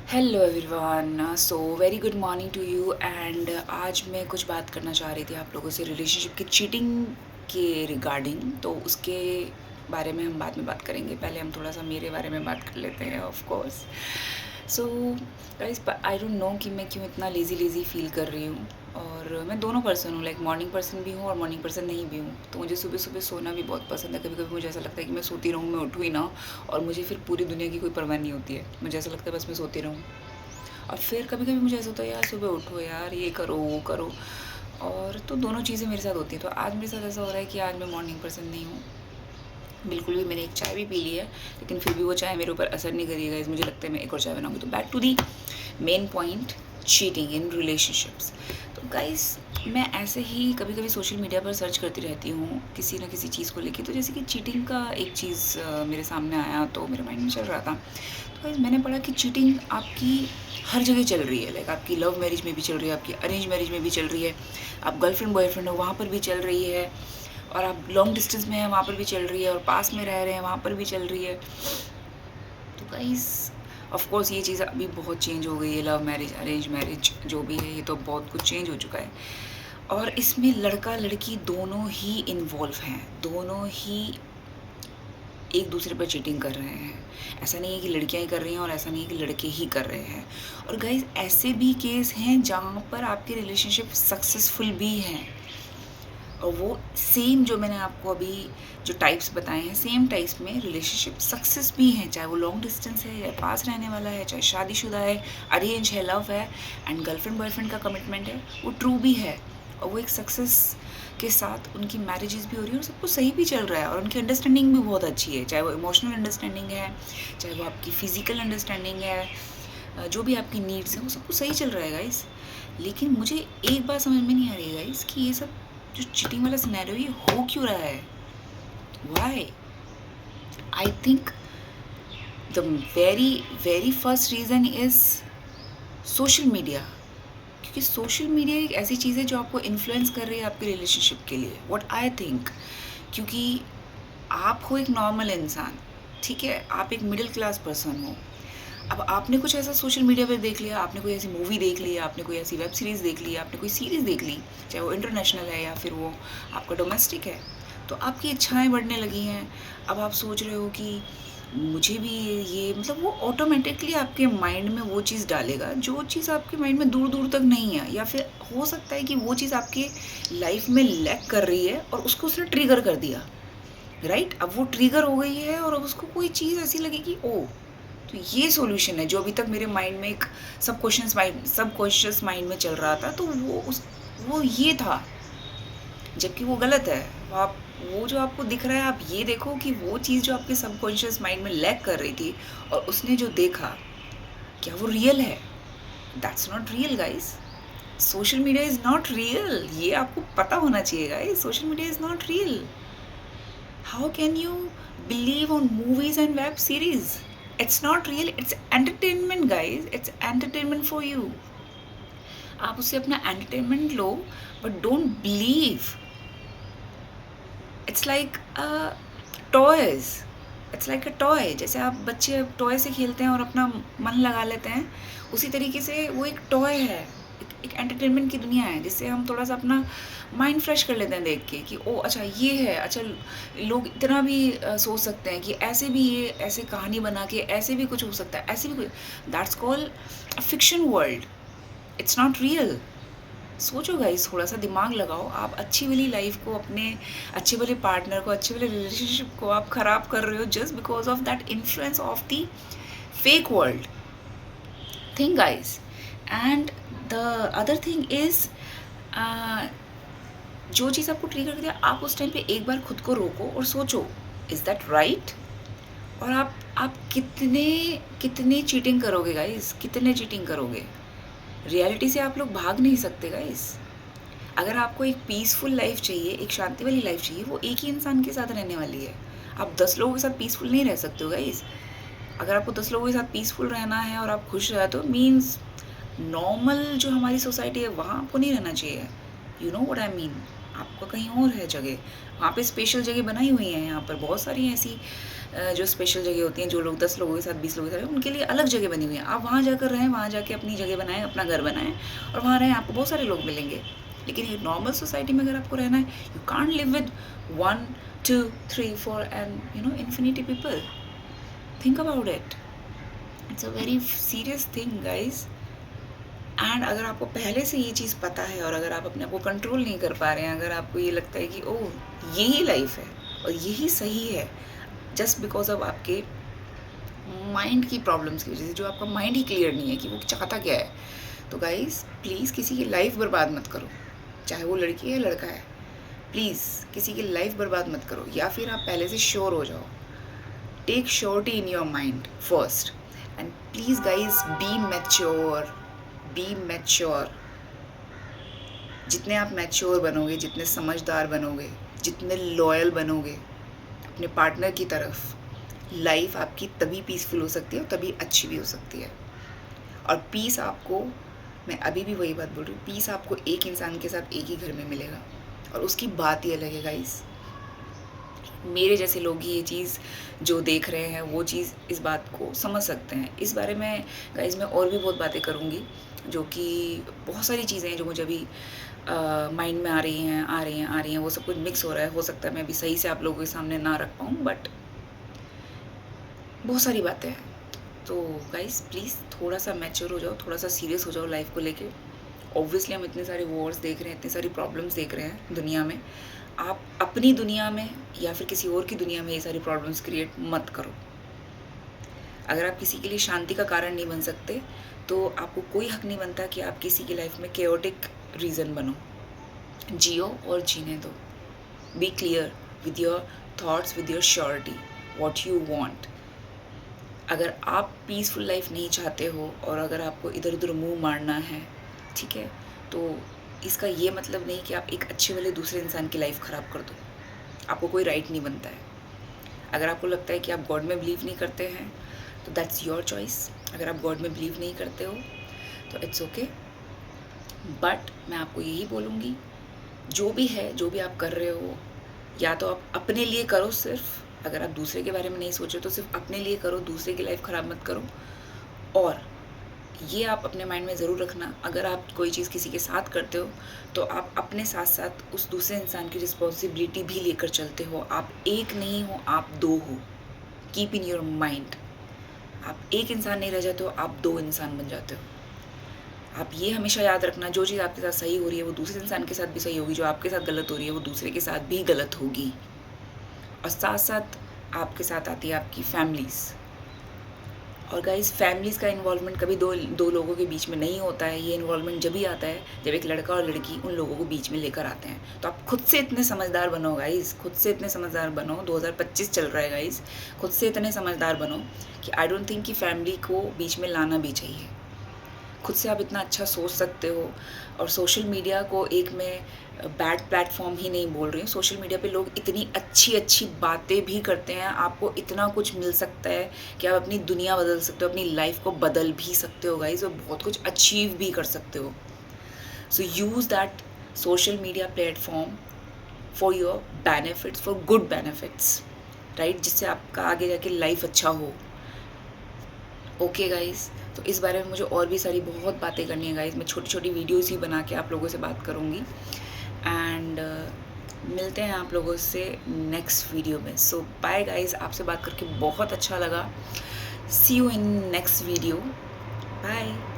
Hello everyone, so very good morning to you. And आज मैं कुछ बात करना चाह रही थी आप लोगों से रिलेशनशिप की चीटिंग के रिगार्डिंग। तो उसके बारे में हम बाद में बात करेंगे, पहले हम थोड़ा सा मेरे बारे में बात कर लेते हैं of course. So guys, I don't know कि मैं क्यों इतना लेज़ी लेज़ी फील कर रही हूँ। और मैं दोनों पर्सन हूँ, लाइक मॉर्निंग पर्सन भी हूँ और मॉर्निंग पर्सन नहीं भी हूँ। तो मुझे सुबह सुबह सोना भी बहुत पसंद है। कभी कभी मुझे ऐसा लगता है कि मैं सोती रहूँ, मैं उठूँ ही ना, और मुझे फिर पूरी दुनिया की कोई परवाह नहीं होती है। मुझे ऐसा लगता है बस मैं सोती रहूँ। और फिर कभी कभी मुझे ऐसा होता है यार सुबह उठो यार, ये करो वो करो। और तो दोनों चीज़ें मेरे साथ होती हैं। तो आज मेरे साथ ऐसा हो रहा है कि आज मैं मॉर्निंग पर्सन नहीं हूँ बिल्कुल भी। मैंने एक चाय भी पी ली है, लेकिन फिर भी वो चाय मेरे ऊपर असर नहीं करिएगा। इस मुझे लगता है मैं एक और चाय बनाऊँगी। तो back to the main point, cheating in relationships. तो गाइस, मैं ऐसे ही कभी कभी सोशल मीडिया पर सर्च करती रहती हूँ किसी ना किसी चीज़ को लेके। तो जैसे कि चीटिंग का एक चीज़ मेरे सामने आया, तो मेरे माइंड में चल रहा था। तो गाइस, मैंने पढ़ा कि चीटिंग आपकी हर जगह चल रही है। लाइक आपकी लव मैरिज में भी चल रही है, आपकी अरेंज मैरिज में भी चल रही है, आप गर्लफ्रेंड बॉयफ्रेंड हो वहाँ पर भी चल रही है, और आप लॉन्ग डिस्टेंस में हैं वहाँ पर भी चल रही है, और पास में रह रहे हैं वहाँ पर भी चल रही है। तो गाइस, ऑफ कोर्स ये चीज़ अभी बहुत चेंज हो गई है। लव मैरिज, अरेंज मैरिज जो भी है, ये तो बहुत कुछ चेंज हो चुका है। और इसमें लड़का लड़की दोनों ही इन्वॉल्व हैं, दोनों ही एक दूसरे पर चीटिंग कर रहे हैं। ऐसा नहीं है कि लड़कियां ही कर रही हैं और ऐसा नहीं है कि लड़के ही कर रहे हैं। और गाइस, ऐसे भी केस हैं जहाँ पर आपके रिलेशनशिप सक्सेसफुल भी हैं, और वो सेम जो मैंने आपको अभी जो टाइप्स बताए हैं, सेम टाइप्स में रिलेशनशिप सक्सेस भी हैं। चाहे वो लॉन्ग डिस्टेंस है या पास रहने वाला है, चाहे शादीशुदा है, अरेंज है, लव है, एंड गर्लफ्रेंड बॉयफ्रेंड का कमिटमेंट है, वो ट्रू भी है। और वो एक सक्सेस के साथ उनकी मैरिजेस भी हो रही है और सब कुछ सही भी चल रहा है, और उनकी अंडरस्टैंडिंग भी बहुत अच्छी है। चाहे वो इमोशनल अंडरस्टैंडिंग है, चाहे वो आपकी फिजिकल अंडरस्टैंडिंग है, जो भी आपकी नीड्स हैं वो सब कुछ सही चल रहा है गाइस। लेकिन मुझे एक बात समझ में नहीं आ रही है गाइस कि ये सब जो चीटिंग वाला सिनेरियो ये हो क्यों रहा है। Why? I think the very very first reason is social media. क्योंकि सोशल मीडिया एक ऐसी चीज़ है जो आपको इन्फ्लुएंस कर रही है आपके रिलेशनशिप के लिए, व्हाट आई थिंक। क्योंकि आप हो एक नॉर्मल इंसान, ठीक है, आप एक मिडिल क्लास पर्सन हो। अब आपने कुछ ऐसा सोशल मीडिया पे देख लिया, आपने कोई ऐसी मूवी देख ली, आपने कोई ऐसी वेब सीरीज़ देख ली, आपने कोई सीरीज़ देख ली, चाहे वो इंटरनेशनल है या फिर वो आपका डोमेस्टिक है। तो आपकी इच्छाएं बढ़ने लगी हैं। अब आप सोच रहे हो कि मुझे भी ये मतलब वो ऑटोमेटिकली आपके माइंड में वो चीज़ डालेगा जो चीज़ आपके माइंड में दूर दूर तक नहीं है, या फिर हो सकता है कि वो चीज़ आपके लाइफ में लैक कर रही है और उसको उसने ट्रिगर कर दिया। राइट, अब वो ट्रिगर हो गई है और अब उसको कोई चीज़ ऐसी लगी कि ओ, तो ये सॉल्यूशन है जो अभी तक मेरे माइंड में एक सब कॉन्शियस माइंड में चल रहा था, तो वो ये था, जबकि वो गलत है। वो जो आपको दिख रहा है, आप ये देखो कि वो चीज़ जो आपके सबकॉन्शियस माइंड में लैक कर रही थी और उसने जो देखा, क्या वो रियल है? That's not real guys. Social media is not real, ये आपको पता होना चाहिए guys. Social media is not real. How can you believe on movies and web series? It's not real, it's entertainment guys, it's entertainment for you. आप उससे अपना entertainment low, but don't believe. It's like toys, it's like a toy. जैसे आप बच्चे toy से खेलते हैं और अपना मन लगा लेते हैं, उसी तरीके से वो एक टॉय है, एक एंटरटेनमेंट की दुनिया है, जिससे हम थोड़ा सा अपना माइंड फ्रेश कर लेते हैं देख के कि ओ अच्छा ये है, अच्छा लोग इतना भी सोच सकते हैं कि ऐसे भी ये ऐसे कहानी बना के ऐसे भी कुछ हो सकता है, ऐसे भी कुछ। That's called fiction world, it's not real. सोचो गाइस, थोड़ा सा दिमाग लगाओ। आप अच्छी वाली लाइफ को, अपने अच्छे वाले पार्टनर को, अच्छे वाले रिलेशनशिप को आप ख़राब कर रहे हो just because of that influence of the fake world thing guys. And the other thing is, जो चीज़ आपको ट्रिगर कर दिया, आप उस टाइम पे एक बार खुद को रोको और सोचो, इज़ दैट राइट? और आप कितने कितने चीटिंग करोगे गाइस, कितने चीटिंग करोगे? रियलिटी से आप लोग भाग नहीं सकते गाइस। अगर आपको एक पीसफुल लाइफ चाहिए, एक शांति वाली लाइफ चाहिए, वो एक ही इंसान के साथ रहने वाली है। आप 10 लोगों के साथ पीसफुल नहीं रह सकते हो गाइस। अगर आपको 10 लोगों के साथ पीसफुल रहना है और आप खुश रहते हो, मीन्स नॉर्मल जो हमारी सोसाइटी है वहाँ आपको नहीं रहना चाहिए। You know what I mean? आपका कहीं और है जगह, वहाँ पे स्पेशल जगह बनाई हुई है। यहाँ पर बहुत सारी ऐसी जो स्पेशल जगह होती हैं, जो लोग 10 लोगों के साथ 20 लोगों के साथ, उनके लिए अलग जगह बनी हुई है। आप वहाँ जाकर रहें, वहाँ जाके अपनी जगह बनाएं, अपना घर बनाएं और वहाँ रहें, आपको बहुत सारे लोग मिलेंगे। लेकिन एक नॉर्मल सोसाइटी में अगर आपको रहना है, you can't live with 1 2 3 4 and infinity people. Think about it, it's a very serious thing guys. And अगर आपको पहले से ये चीज़ पता है और अगर आप अपने आप को कंट्रोल नहीं कर पा रहे हैं, अगर आपको ये लगता है कि ओह यही लाइफ है और यही सही है, जस्ट बिकॉज ऑफ आपके माइंड की प्रॉब्लम्स की वजह से, जो आपका माइंड ही क्लियर नहीं है कि वो चाहता क्या है, तो गाइस प्लीज़ किसी की लाइफ बर्बाद मत करो, चाहे वो लड़की है लड़का है। प्लीज़ किसी की लाइफ बर्बाद मत करो, या फिर आप पहले से श्योर हो जाओ। Take surety in your mind first and please guys be mature, be mature. जितने आप मैच्योर बनोगे, जितने समझदार बनोगे, जितने लॉयल बनोगे अपने पार्टनर की तरफ, लाइफ आपकी तभी पीसफुल हो सकती है और तभी अच्छी भी हो सकती है। और पीस आपको, मैं अभी भी वही बात बोल रही हूँ, पीस आपको एक इंसान के साथ एक ही घर में मिलेगा और उसकी बात ही अलग है गाइस। मेरे जैसे लोग ही ये चीज़ जो देख रहे हैं वो चीज़, इस बात को समझ सकते हैं। इस बारे में गाइस मैं और भी बहुत बातें करूँगी, जो कि बहुत सारी चीज़ें हैं जो मुझे अभी माइंड में आ रही हैं, वो सब कुछ मिक्स हो रहा है। हो सकता है मैं अभी सही से आप लोगों के सामने ना रख पाऊँ, बट बहुत सारी बातें हैं। तो गाइस प्लीज़ थोड़ा सा मैच्योर हो जाओ, थोड़ा सा सीरियस हो जाओ लाइफ को लेके। ऑब्वियसली हम इतने सारे वॉर्स देख रहे हैं, इतनी सारी प्रॉब्लम्स देख रहे हैं दुनिया में। आप अपनी दुनिया में या फिर किसी और की दुनिया में ये सारी प्रॉब्लम्स क्रिएट मत करो। अगर आप किसी के लिए शांति का कारण नहीं बन सकते, तो आपको कोई हक नहीं बनता कि आप किसी की लाइफ में केओटिक रीज़न बनो। जियो और जीने दो। Be clear with your thoughts, with your surety what you want. अगर आप पीसफुल लाइफ नहीं चाहते हो और अगर आपको इधर उधर मुंह मारना है, ठीक है, तो इसका ये मतलब नहीं कि आप एक अच्छे वाले दूसरे इंसान की लाइफ ख़राब कर दो। आपको कोई राइट नहीं बनता है। अगर आपको लगता है कि आप गॉड में बिलीव नहीं करते हैं, तो दैट्स योर चॉइस। अगर आप गॉड में बिलीव नहीं करते हो तो इट्स ओके। बट मैं आपको यही बोलूँगी, जो भी है, जो भी आप कर रहे हो, या तो आप अपने लिए करो सिर्फ। अगर आप दूसरे के बारे में नहीं सोचो तो सिर्फ अपने लिए करो, दूसरे की लाइफ ख़राब मत करो। और ये आप अपने माइंड में ज़रूर रखना, अगर आप कोई चीज़ किसी के साथ करते हो तो आप अपने साथ साथ उस दूसरे इंसान की रिस्पॉन्सिबिलिटी भी लेकर चलते हो। आप एक नहीं हो, आप दो हो। कीप इन योर माइंड, आप एक इंसान नहीं रह जाते हो, आप दो इंसान बन जाते हो। आप ये हमेशा याद रखना, जो चीज़ आपके साथ सही हो रही है वो दूसरे इंसान के साथ भी सही होगी, जो आपके साथ गलत हो रही है वो दूसरे के साथ भी गलत होगी। और साथ साथ आपके साथ आती है आपकी फैमिलीज़। और गाइस फैमिलीज़ का इन्वॉल्वमेंट कभी दो लोगों के बीच में नहीं होता है। ये इन्वॉल्वमेंट जब ही आता है जब एक लड़का और लड़की उन लोगों को बीच में लेकर आते हैं। तो आप खुद से इतने समझदार बनो गाइस, खुद से इतने समझदार बनो। 2025 चल रहा है गाइस, खुद से इतने समझदार बनो कि आई डोंट थिंक कि फैमिली को बीच में लाना भी चाहिए। खुद से आप इतना अच्छा सोच सकते हो। और सोशल मीडिया को एक मैं बैड प्लेटफॉर्म ही नहीं बोल रही हूँ। सोशल मीडिया पे लोग इतनी अच्छी अच्छी बातें भी करते हैं, आपको इतना कुछ मिल सकता है कि आप अपनी दुनिया बदल सकते हो, अपनी लाइफ को बदल भी सकते हो गाइस, और बहुत कुछ अचीव भी कर सकते हो। So use that social media platform for your benefits, for good benefits, right, जिससे आपका आगे जाके लाइफ अच्छा हो। ओके गाइस, तो इस बारे में मुझे और भी सारी बहुत बातें करनी है गाइस। मैं छोटी छोटी वीडियोस ही बना के आप लोगों से बात करूँगी। एंड मिलते हैं आप लोगों से नेक्स्ट वीडियो में। सो बाय गाइस, आपसे बात करके बहुत अच्छा लगा। See you in next video. Bye.